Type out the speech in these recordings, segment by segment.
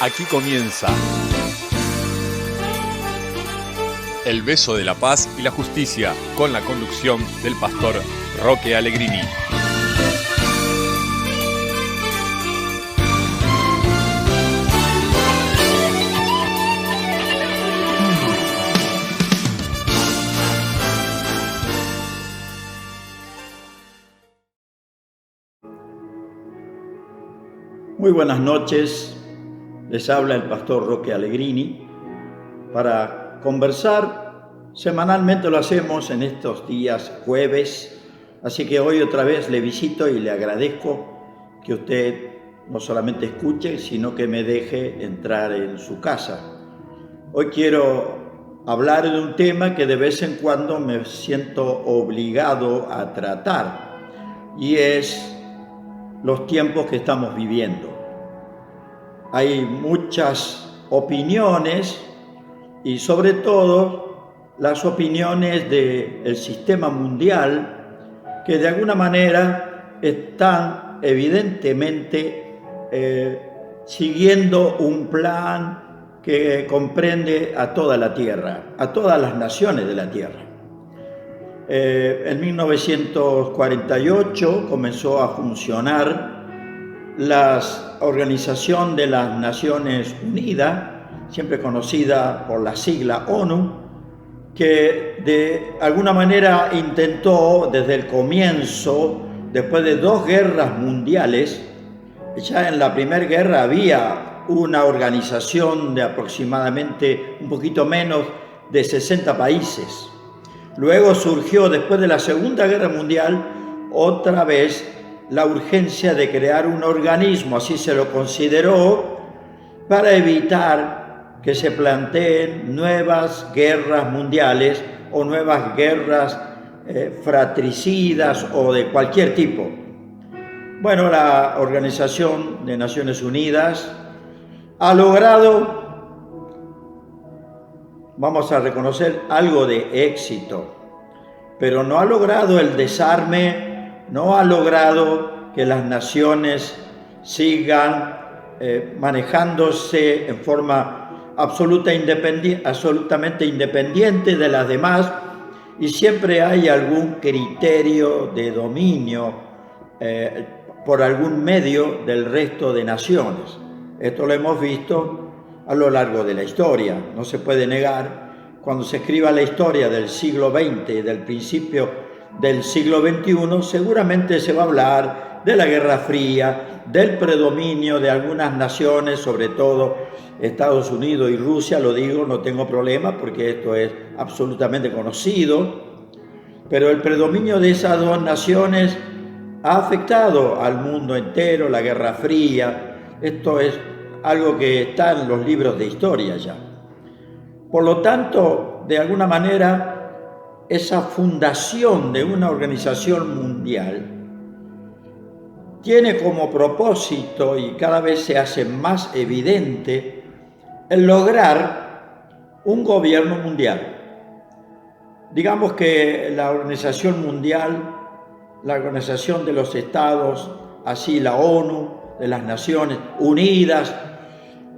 Aquí comienza El beso de la paz y la justicia, con la conducción del pastor Roque Allegrini. Muy buenas noches, les habla el pastor Roque Allegrini para conversar. Semanalmente lo hacemos en estos días jueves, así que hoy otra vez le visito y le agradezco que usted no solamente escuche, sino que me deje entrar en su casa. Hoy quiero hablar de un tema que de vez en cuando me siento obligado a tratar, y es los tiempos que estamos viviendo. Hay muchas opiniones y sobre todo las opiniones del sistema mundial que de alguna manera están evidentemente siguiendo un plan que comprende a toda la tierra, a todas las naciones de la tierra. En 1948 comenzó a funcionar la Organización de las Naciones Unidas, siempre conocida por la sigla ONU, que de alguna manera intentó desde el comienzo, después de 2 guerras mundiales. Ya en la Primera Guerra había una organización de aproximadamente un poquito menos de 60 países. Luego surgió, después de la Segunda Guerra Mundial, otra vez la urgencia de crear un organismo, así se lo consideró, para evitar que se planteen nuevas guerras mundiales o nuevas guerras fratricidas o de cualquier tipo. Bueno, la Organización de Naciones Unidas ha logrado, vamos a reconocer, algo de éxito, pero no ha logrado el desarme, no ha logrado que las naciones sigan manejándose en forma absolutamente independiente de las demás, y siempre hay algún criterio de dominio por algún medio del resto de naciones. Esto lo hemos visto a lo largo de la historia. No se puede negar, cuando se escriba la historia del siglo XX y del principio del siglo XXI, seguramente se va a hablar de la Guerra Fría, del predominio de algunas naciones, sobre todo Estados Unidos y Rusia. Lo digo, no tengo problema porque esto es absolutamente conocido, pero el predominio de esas 2 naciones ha afectado al mundo entero. La Guerra Fría, esto es algo que está en los libros de historia ya. Por lo tanto, de alguna manera, esa fundación de una organización mundial tiene como propósito, y cada vez se hace más evidente, el lograr un gobierno mundial. Digamos que la organización mundial, la Organización de los Estados, así la ONU, de las Naciones Unidas,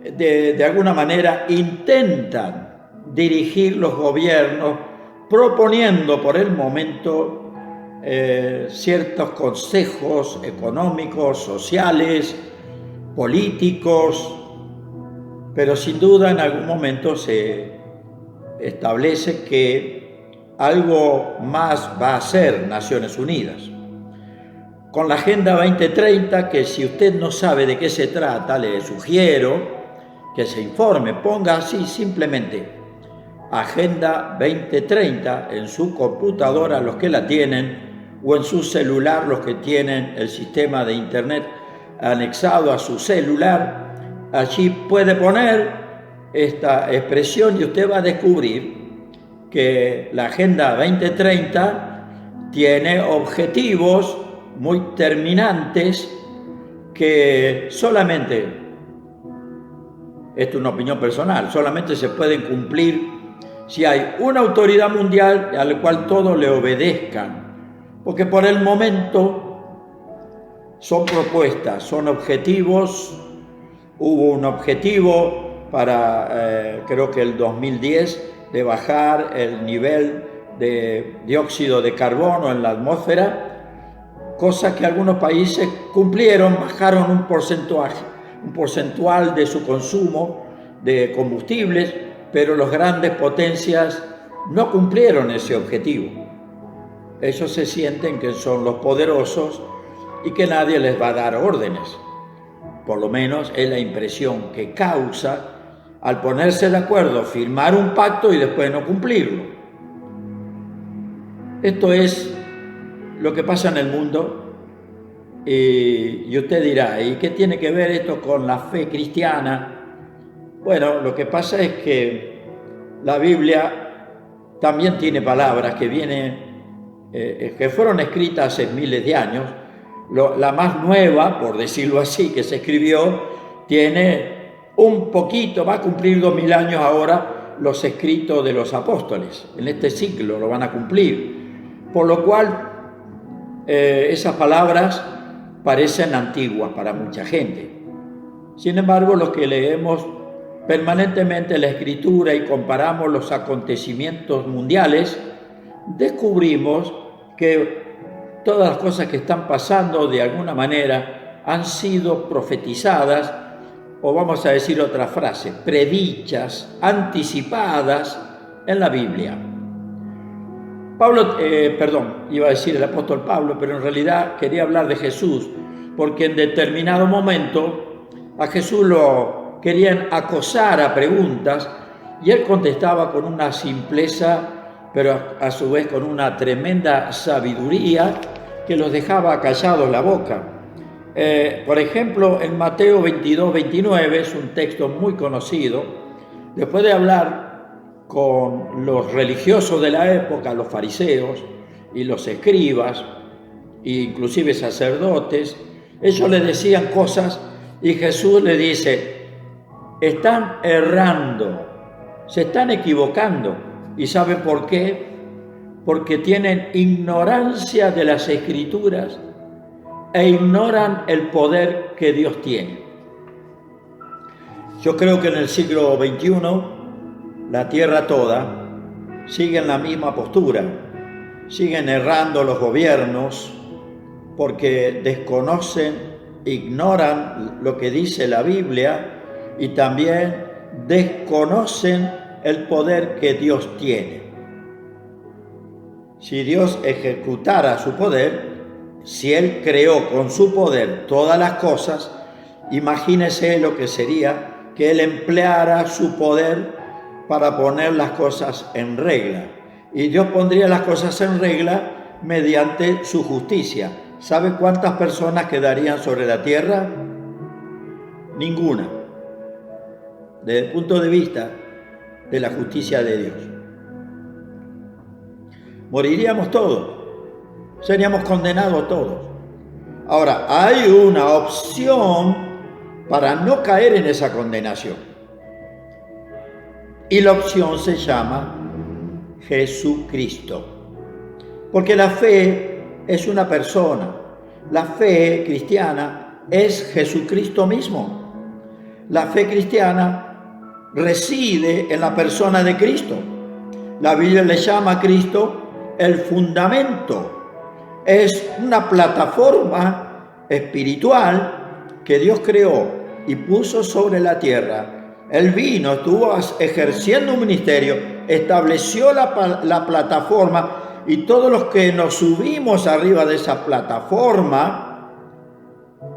de alguna manera intentan dirigir los gobiernos proponiendo por el momento ciertos consejos económicos, sociales, políticos, pero sin duda en algún momento se establece que algo más va a ser Naciones Unidas. Con la Agenda 2030, que si usted no sabe de qué se trata, le sugiero que se informe, ponga así simplemente Agenda 2030 en su computadora, los que la tienen, o en su celular, los que tienen el sistema de internet anexado a su celular. Allí puede poner esta expresión y usted va a descubrir que la Agenda 2030 tiene objetivos muy terminantes que solamente, esto es una opinión personal, solamente se pueden cumplir si hay una autoridad mundial a la cual todos le obedezcan, porque por el momento son propuestas, son objetivos Hubo un objetivo para, creo que el 2010, de bajar el nivel de dióxido de carbono en la atmósfera, cosa que algunos países cumplieron, bajaron un porcentual de su consumo de combustibles, pero las grandes potencias no cumplieron ese objetivo. Ellos se sienten que son los poderosos y que nadie les va a dar órdenes. Por lo menos es la impresión que causa al ponerse de acuerdo, firmar un pacto y después no cumplirlo. Esto es lo que pasa en el mundo. Y usted dirá, ¿y qué tiene que ver esto con la fe cristiana? Bueno, lo que pasa es que la Biblia también tiene palabras que fueron escritas hace miles de años. La más nueva, por decirlo así, que se escribió, tiene un poquito, va a cumplir 2000 años ahora los escritos de los apóstoles. En este siglo lo van a cumplir. Por lo cual, esas palabras parecen antiguas para mucha gente. Sin embargo, los que leemos permanentemente la Escritura y comparamos los acontecimientos mundiales, descubrimos que todas las cosas que están pasando de alguna manera han sido profetizadas, o vamos a decir otra frase, predichas, anticipadas en la Biblia. Iba a decir el apóstol Pablo, pero en realidad quería hablar de Jesús, porque en determinado momento a Jesús lo querían acosar a preguntas y él contestaba con una simpleza, pero a su vez con una tremenda sabiduría que los dejaba callados la boca. Por ejemplo, en Mateo 22-29, es un texto muy conocido, después de hablar con los religiosos de la época, los fariseos y los escribas, e inclusive sacerdotes, ellos le decían cosas y Jesús le dice, están errando, se están equivocando. ¿Y saben por qué? Porque tienen ignorancia de las Escrituras e ignoran el poder que Dios tiene. Yo creo que en el siglo XXI la tierra toda sigue en la misma postura, siguen errando los gobiernos porque desconocen, ignoran lo que dice la Biblia y también desconocen el poder que Dios tiene. Si Dios ejecutara su poder, si Él creó con su poder todas las cosas, imagínese lo que sería que Él empleara su poder para poner las cosas en regla. Y Dios pondría las cosas en regla mediante su justicia. ¿Sabe cuántas personas quedarían sobre la tierra? Ninguna. Desde el punto de vista de la justicia de Dios. Moriríamos todos. Seríamos condenados todos. Ahora, hay una opción para no caer en esa condenación. Y la opción se llama Jesucristo. Porque la fe es una persona. La fe cristiana es Jesucristo mismo. La fe cristiana reside en la persona de Cristo. La Biblia le llama a Cristo el fundamento. Es una plataforma espiritual que Dios creó y puso sobre la tierra. Él vino, estuvo ejerciendo un ministerio, estableció la plataforma y todos los que nos subimos arriba de esa plataforma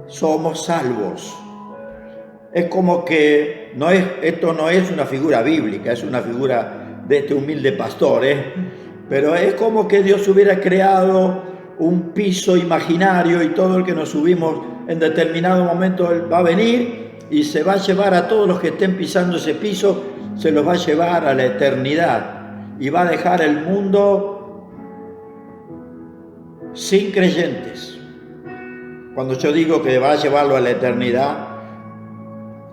somos salvos. Es como que esto no es una figura bíblica, es una figura de este humilde pastor, pero es como que Dios hubiera creado un piso imaginario y todo el que nos subimos en determinado momento Él va a venir y se va a llevar a todos los que estén pisando ese piso, se los va a llevar a la eternidad y va a dejar el mundo sin creyentes. Cuando yo digo que va a llevarlo a la eternidad,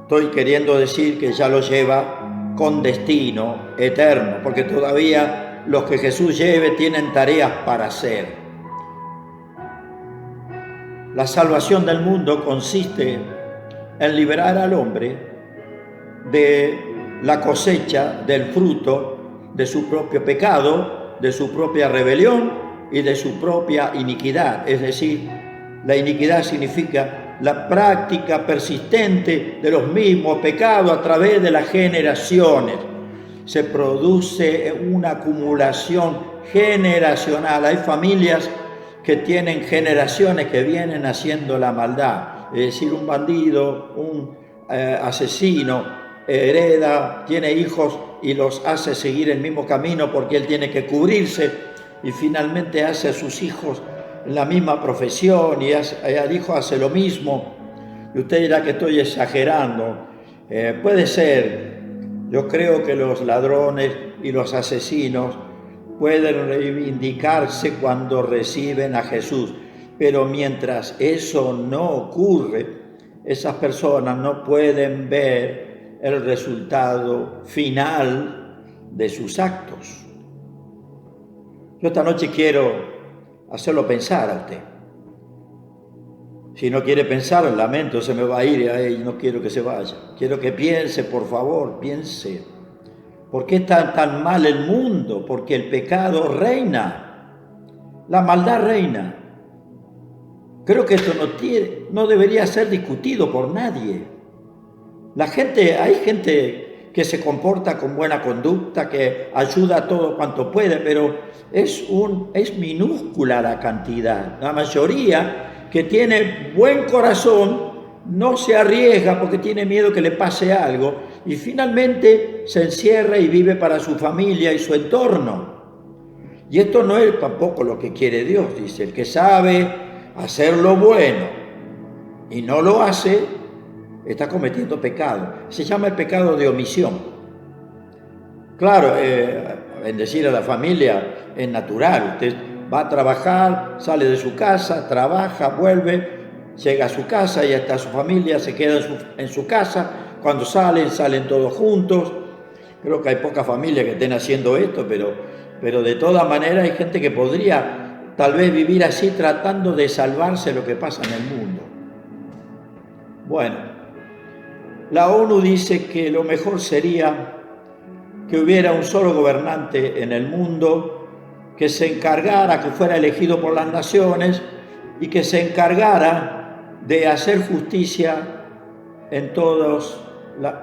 estoy queriendo decir que ya lo lleva con destino eterno, porque todavía los que Jesús lleve tienen tareas para hacer. La salvación del mundo consiste en liberar al hombre de la cosecha del fruto de su propio pecado, de su propia rebelión y de su propia iniquidad. Es decir, la iniquidad significa la práctica persistente de los mismos pecados a través de las generaciones. Se produce una acumulación generacional. Hay familias que tienen generaciones que vienen haciendo la maldad. Es decir, un bandido, un asesino, hereda, tiene hijos y los hace seguir el mismo camino porque él tiene que cubrirse, y finalmente hace a sus hijos la misma profesión y al hijo hace lo mismo. Y usted dirá que estoy exagerando. Puede ser. Yo creo que los ladrones y los asesinos pueden reivindicarse cuando reciben a Jesús, pero mientras eso no ocurre, esas personas no pueden ver el resultado final de sus actos. Yo esta noche quiero hacerlo pensar a usted. Si no quiere pensar, lamento, se me va a ir y no quiero que se vaya. Quiero que piense, por favor, piense. ¿Por qué está tan mal el mundo? Porque el pecado reina, la maldad reina. Creo que esto no debería ser discutido por nadie. Hay gente que se comporta con buena conducta, que ayuda a todo cuanto puede, pero es minúscula la cantidad. La mayoría que tiene buen corazón no se arriesga porque tiene miedo que le pase algo y finalmente se encierra y vive para su familia y su entorno. Y esto no es tampoco lo que quiere Dios. Dice, el que sabe hacer lo bueno y no lo hace, está cometiendo pecado. Se llama el pecado de omisión. Claro, bendecir a la familia es natural. Usted va a trabajar, sale de su casa, trabaja, vuelve, llega a su casa, ya está su familia, se queda en su casa. Cuando salen todos juntos. Creo que hay pocas familias que estén haciendo esto, pero de todas maneras hay gente que podría tal vez vivir así tratando de salvarse lo que pasa en el mundo. Bueno, la ONU dice que lo mejor sería que hubiera un solo gobernante en el mundo que se encargara, que fuera elegido por las naciones y que se encargara de hacer justicia en todos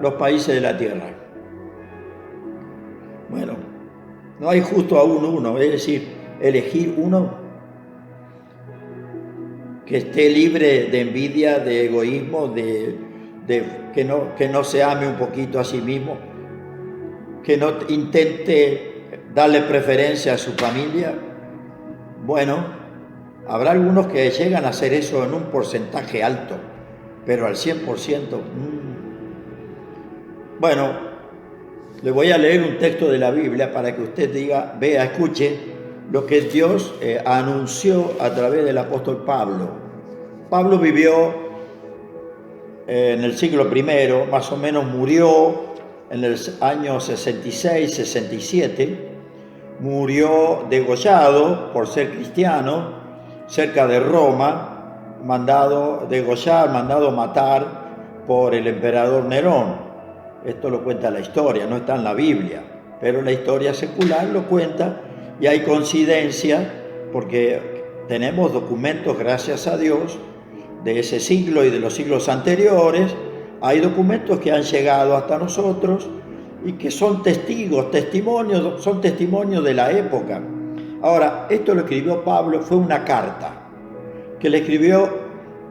los países de la tierra. Bueno, no hay justo aún uno, es decir, elegir uno que esté libre de envidia, de egoísmo, que no se ame un poquito a sí mismo, que no intente darle preferencia a su familia. Bueno, habrá algunos que llegan a hacer eso en un porcentaje alto, pero al 100%. Bueno, le voy a leer un texto de la Biblia para que usted vea, escuche lo que Dios anunció a través del apóstol Pablo. Pablo vivió en el siglo I, más o menos murió en el año 66, 67, murió degollado por ser cristiano cerca de Roma, mandado matar por el emperador Nerón. Esto lo cuenta la historia, no está en la Biblia, pero la historia secular lo cuenta y hay coincidencia porque tenemos documentos, gracias a Dios, de ese siglo y de los siglos anteriores. Hay documentos que han llegado hasta nosotros y que son son testimonios de la época. Ahora, esto lo escribió Pablo, fue una carta que le escribió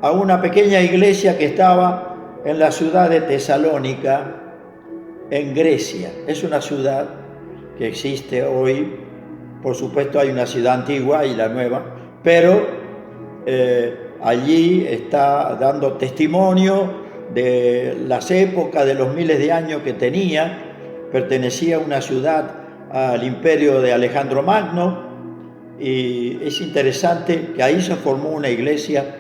a una pequeña iglesia que estaba en la ciudad de Tesalónica, en Grecia. Es una ciudad que existe hoy, por supuesto hay una ciudad antigua y la nueva, pero allí está dando testimonio de las épocas, de los miles de años que tenía. Pertenecía a una ciudad al imperio de Alejandro Magno y es interesante que ahí se formó una iglesia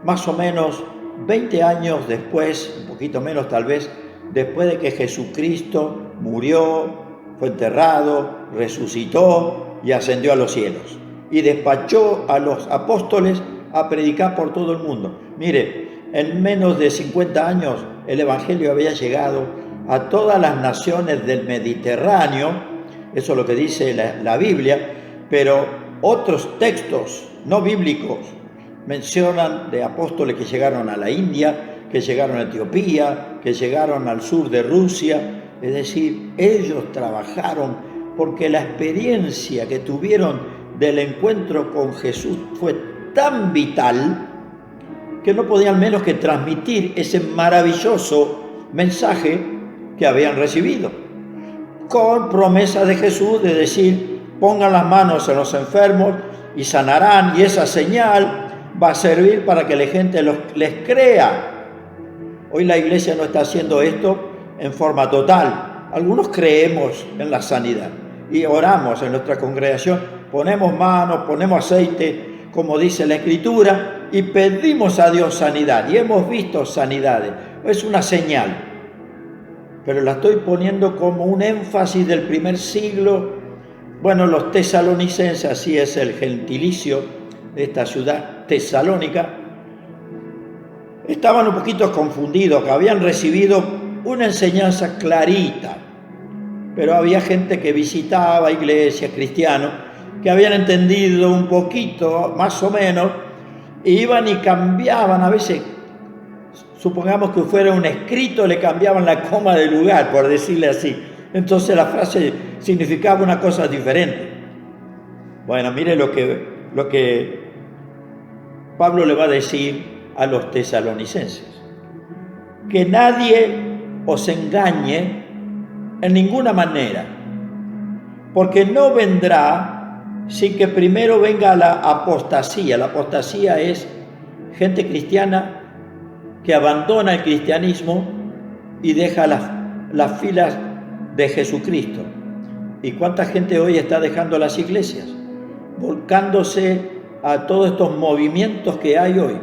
más o menos 20 años después, un poquito menos tal vez, después de que Jesucristo murió, fue enterrado, resucitó y ascendió a los cielos y despachó a los apóstoles a predicar por todo el mundo. Mire, en menos de 50 años el Evangelio había llegado a todas las naciones del Mediterráneo, eso es lo que dice la Biblia, pero otros textos no bíblicos mencionan de apóstoles que llegaron a la India, que llegaron a Etiopía, que llegaron al sur de Rusia. Es decir, ellos trabajaron porque la experiencia que tuvieron del encuentro con Jesús fue tan vital que no podían menos que transmitir ese maravilloso mensaje que habían recibido, con promesa de Jesús de decir: pongan las manos en los enfermos y sanarán, y esa señal va a servir para que la gente les crea. Hoy la iglesia no está haciendo esto en forma total. Algunos creemos en la sanidad y oramos en nuestra congregación, ponemos manos, ponemos aceite, como dice la Escritura, y pedimos a Dios sanidad, y hemos visto sanidades. Es una señal, pero la estoy poniendo como un énfasis del primer siglo. Bueno, los tesalonicenses, así es el gentilicio de esta ciudad tesalónica, estaban un poquito confundidos, que habían recibido una enseñanza clarita, pero había gente que visitaba iglesias, cristianos, que habían entendido un poquito, más o menos, e iban y cambiaban, a veces, supongamos que fuera un escrito, le cambiaban la coma de lugar, por decirle así. Entonces la frase significaba una cosa diferente. Bueno, mire lo que Pablo le va a decir a los tesalonicenses: que nadie os engañe en ninguna manera, porque no vendrá sin que primero venga la apostasía. La apostasía es gente cristiana que abandona el cristianismo y deja las filas de Jesucristo. ¿Y cuánta gente hoy está dejando las iglesias, volcándose a todos estos movimientos que hay hoy?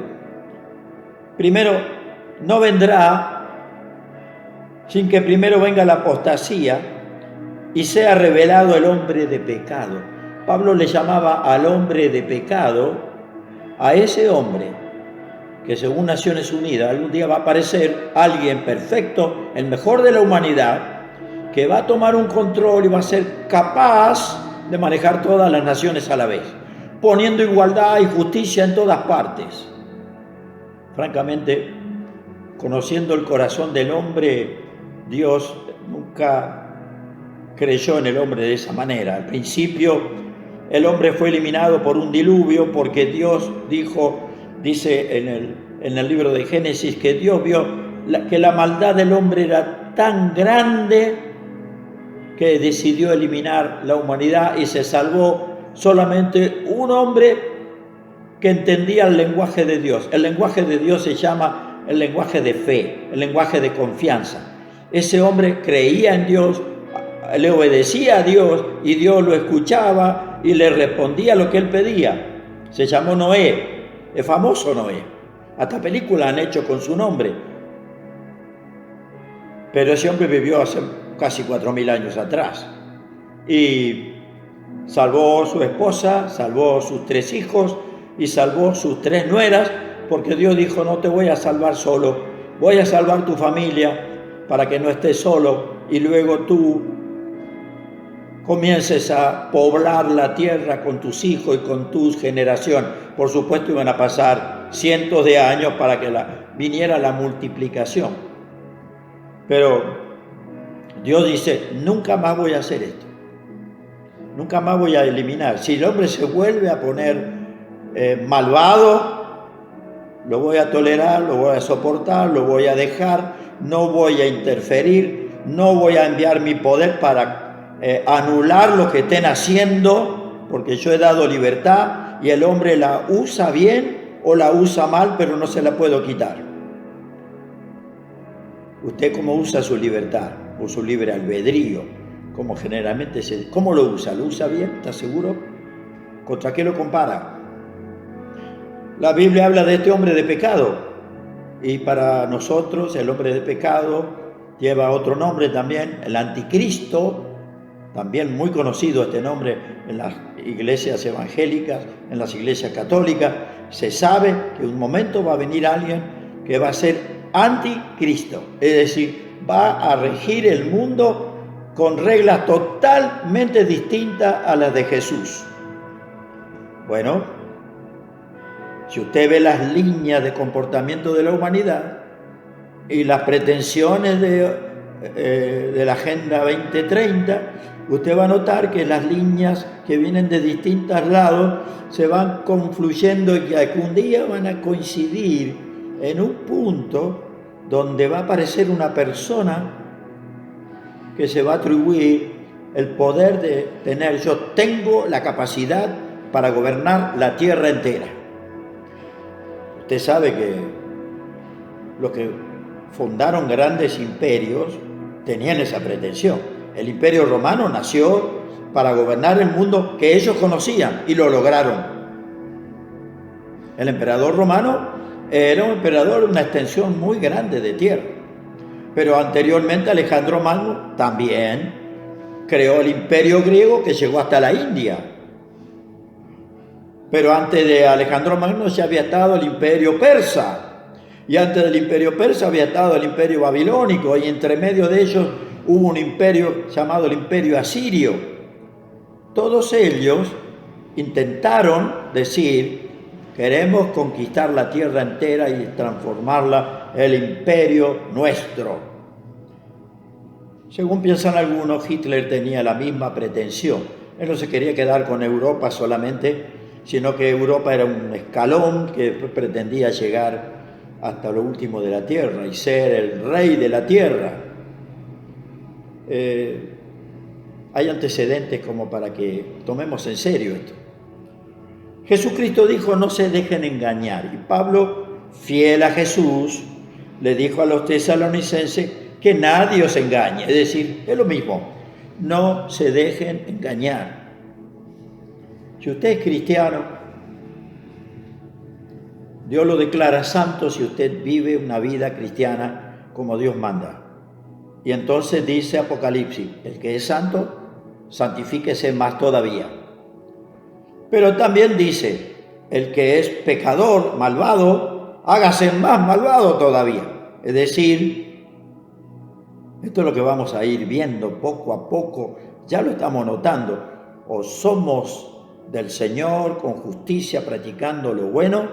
Primero, no vendrá sin que primero venga la apostasía y sea revelado el hombre de pecado. Pablo le llamaba al hombre de pecado a ese hombre que, según Naciones Unidas, algún día va a aparecer alguien perfecto, el mejor de la humanidad, que va a tomar un control y va a ser capaz de manejar todas las naciones a la vez, poniendo igualdad y justicia en todas partes. Francamente, conociendo el corazón del hombre, Dios nunca creyó en el hombre de esa manera. Al principio, el hombre fue eliminado por un diluvio, porque Dios dice en el libro de Génesis, que Dios vio que la maldad del hombre era tan grande que decidió eliminar la humanidad, y se salvó solamente un hombre que entendía el lenguaje de Dios. El lenguaje de Dios se llama el lenguaje de fe, el lenguaje de confianza. Ese hombre creía en Dios, le obedecía a Dios, y Dios lo escuchaba y le respondía lo que él pedía. Se llamó Noé, es famoso Noé, hasta películas han hecho con su nombre. Pero ese hombre vivió hace casi 4.000 años atrás y salvó a su esposa, salvó a sus 3 hijos y salvó sus 3 nueras, porque Dios dijo: no te voy a salvar solo, voy a salvar tu familia para que no estés solo, y luego tú comiences a poblar la tierra con tus hijos y con tu generación. Por supuesto, iban a pasar cientos de años para que viniera la multiplicación. Pero Dios dice: nunca más voy a hacer esto. Nunca más voy a eliminar. Si el hombre se vuelve a poner malvado, lo voy a tolerar, lo voy a soportar, lo voy a dejar, no voy a interferir, no voy a enviar mi poder para anular lo que estén haciendo, porque yo he dado libertad y el hombre la usa bien o la usa mal, pero no se la puedo quitar. ¿Usted cómo usa su libertad o su libre albedrío? Como generalmente ¿cómo lo usa? ¿Lo usa bien? ¿Está seguro? ¿Contra qué lo compara? La Biblia habla de este hombre de pecado, y para nosotros el hombre de pecado lleva otro nombre también, el anticristo. También muy conocido este nombre en las iglesias evangélicas, en las iglesias católicas. Se sabe que un momento va a venir alguien que va a ser anticristo, es decir, va a regir el mundo con reglas totalmente distintas a las de Jesús. Bueno, si usted ve las líneas de comportamiento de la humanidad y las pretensiones de la Agenda 2030, usted va a notar que las líneas que vienen de distintos lados se van confluyendo y que algún día van a coincidir en un punto donde va a aparecer una persona que se va a atribuir el poder de tener, yo tengo la capacidad para gobernar la tierra entera. Usted sabe que los que fundaron grandes imperios tenían esa pretensión. El Imperio Romano nació para gobernar el mundo que ellos conocían y lo lograron. El emperador romano era un emperador de una extensión muy grande de tierra. Pero anteriormente Alejandro Magno también creó el imperio griego que llegó hasta la India. Pero antes de Alejandro Magno ya había estado el imperio persa. Y antes del imperio persa había estado el imperio babilónico. Y entre medio de ellos hubo un imperio llamado el imperio asirio. Todos ellos intentaron decir, queremos conquistar la tierra entera y transformarla en el imperio nuestro. Según piensan algunos, Hitler tenía la misma pretensión. Él no se quería quedar con Europa solamente, sino que Europa era un escalón que pretendía llegar hasta lo último de la tierra y ser el rey de la tierra. Hay antecedentes como para que tomemos en serio esto. Jesucristo dijo, no se dejen engañar. Y Pablo, fiel a Jesús, le dijo a los tesalonicenses que nadie os engañe. Es decir, es lo mismo, no se dejen engañar. Si usted es cristiano, Dios lo declara santo si usted vive una vida cristiana como Dios manda. Y entonces dice Apocalipsis, el que es santo, santifíquese más todavía. Pero también dice, el que es pecador, malvado, hágase más malvado todavía. Es decir, esto es lo que vamos a ir viendo poco a poco, ya lo estamos notando. O somos del Señor con justicia practicando lo bueno,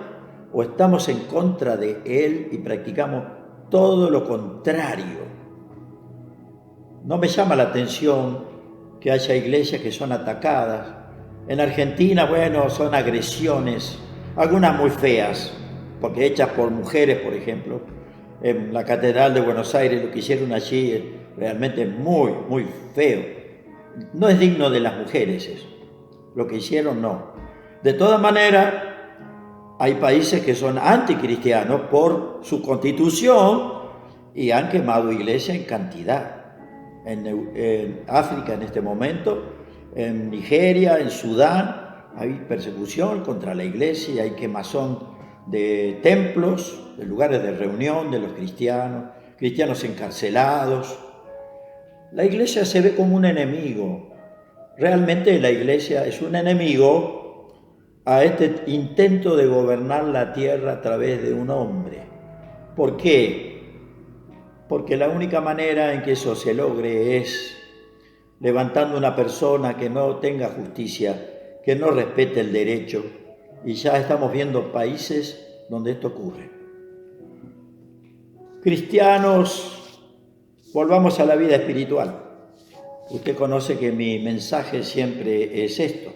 o estamos en contra de Él y practicamos todo lo contrario. No me llama la atención que haya iglesias que son atacadas. En Argentina, bueno, son agresiones, algunas muy feas, porque hechas por mujeres, por ejemplo. En la Catedral de Buenos Aires, lo que hicieron allí es realmente muy, muy feo. No es digno de las mujeres eso. Lo que hicieron, no. De todas maneras, hay países que son anticristianos por su constitución y han quemado iglesias en cantidad. En África en este momento, en Nigeria, en Sudán, hay persecución contra la iglesia, hay quemazón de templos, de lugares de reunión de los cristianos encarcelados. La iglesia se ve como un enemigo. Realmente la iglesia es un enemigo a este intento de gobernar la tierra a través de un hombre. ¿Por qué? Porque la única manera en que eso se logre es levantando una persona que no tenga justicia, que no respete el derecho. Y ya estamos viendo países donde esto ocurre. Cristianos, volvamos a la vida espiritual. Usted conoce que mi mensaje siempre es esto.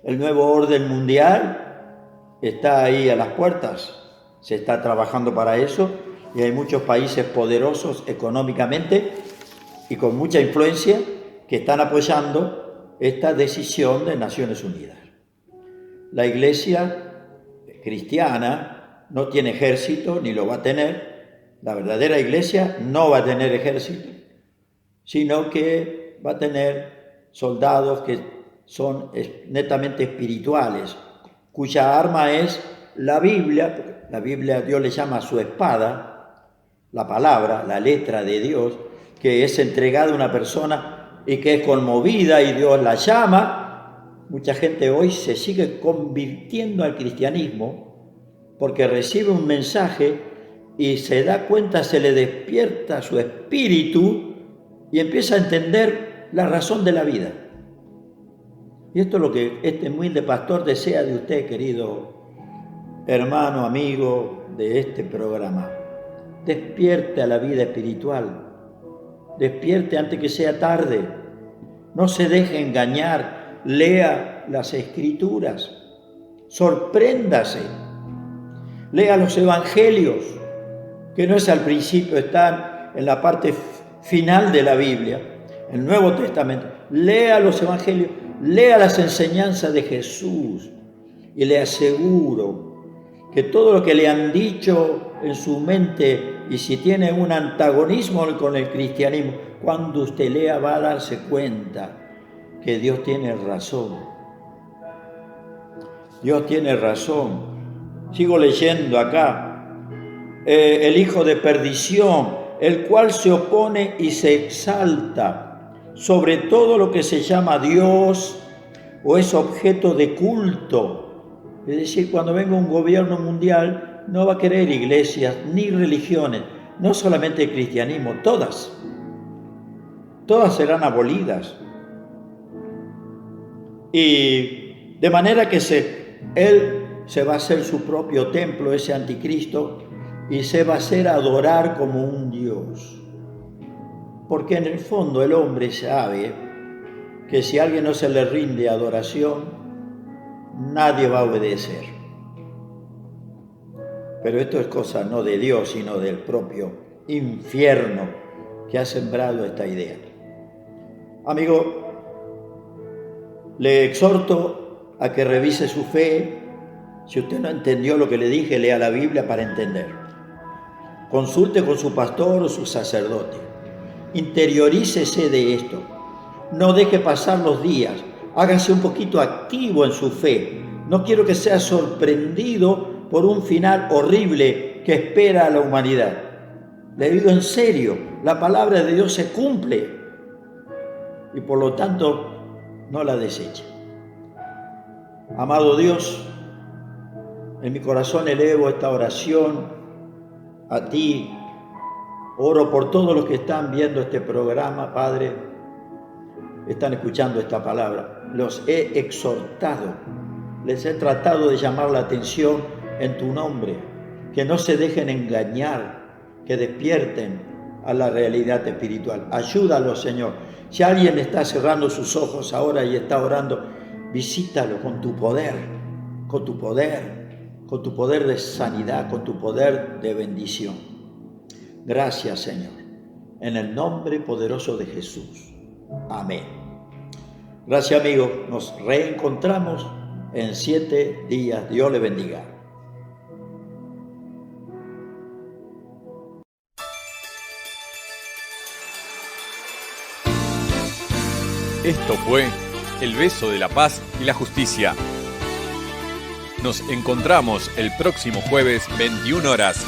El nuevo orden mundial está ahí a las puertas. Se está trabajando para eso y hay muchos países poderosos económicamente y con mucha influencia que están apoyando esta decisión de Naciones Unidas. La iglesia cristiana no tiene ejército ni lo va a tener. La verdadera iglesia no va a tener ejército, sino que va a tener soldados que son netamente espirituales, cuya arma es la Biblia. La Biblia Dios le llama su espada, la palabra, la letra de Dios, que es entregada a una persona y que es conmovida y Dios la llama. Mucha gente hoy se sigue convirtiendo al cristianismo porque recibe un mensaje y se da cuenta, se le despierta su espíritu y empieza a entender la razón de la vida. Y esto es lo que este humilde pastor desea de usted, querido hermano, amigo de este programa. Despierte a la vida espiritual. Despierte antes que sea tarde. No se deje engañar. Lea las Escrituras. Sorpréndase. Lea los Evangelios, que no es al principio, están en la parte final de la Biblia, el Nuevo Testamento. Lea los Evangelios, lea las enseñanzas de Jesús y le aseguro que todo lo que le han dicho en su mente, y si tiene un antagonismo con el cristianismo, cuando usted lea va a darse cuenta que Dios tiene razón. Dios tiene razón. Sigo leyendo acá. El hijo de perdición, el cual se opone y se exalta sobre todo lo que se llama Dios o es objeto de culto. Es decir, cuando venga un gobierno mundial, no va a querer iglesias ni religiones, no solamente el cristianismo, todas serán abolidas. Y de manera que él se va a hacer su propio templo, ese anticristo, y se va a hacer adorar como un Dios. Porque en el fondo el hombre sabe que si a alguien no se le rinde adoración, nadie va a obedecer. Pero esto es cosa no de Dios, sino del propio infierno que ha sembrado esta idea. Amigo, le exhorto a que revise su fe. Si usted no entendió lo que le dije, lea la Biblia para entender. Consulte con su pastor o su sacerdote. Interiorícese de esto. No deje pasar los días. Hágase un poquito activo en su fe. No quiero que sea sorprendido por un final horrible que espera a la humanidad. Le digo en serio, la palabra de Dios se cumple y por lo tanto no la deseche. Amado Dios, en mi corazón elevo esta oración a ti. Oro por todos los que están viendo este programa, Padre, están escuchando esta palabra. Los he exhortado, les he tratado de llamar la atención en tu nombre, que no se dejen engañar, que despierten a la realidad espiritual. Ayúdalos, Señor. Si alguien está cerrando sus ojos ahora y está orando, visítalo con tu poder, con tu poder de sanidad, con tu poder de bendición. Gracias, Señor, en el nombre poderoso de Jesús. Amén. Gracias, amigos. Nos reencontramos en 7 días. Dios le bendiga. Esto fue El Beso de la Paz y la Justicia. Nos encontramos el próximo jueves, 21 horas.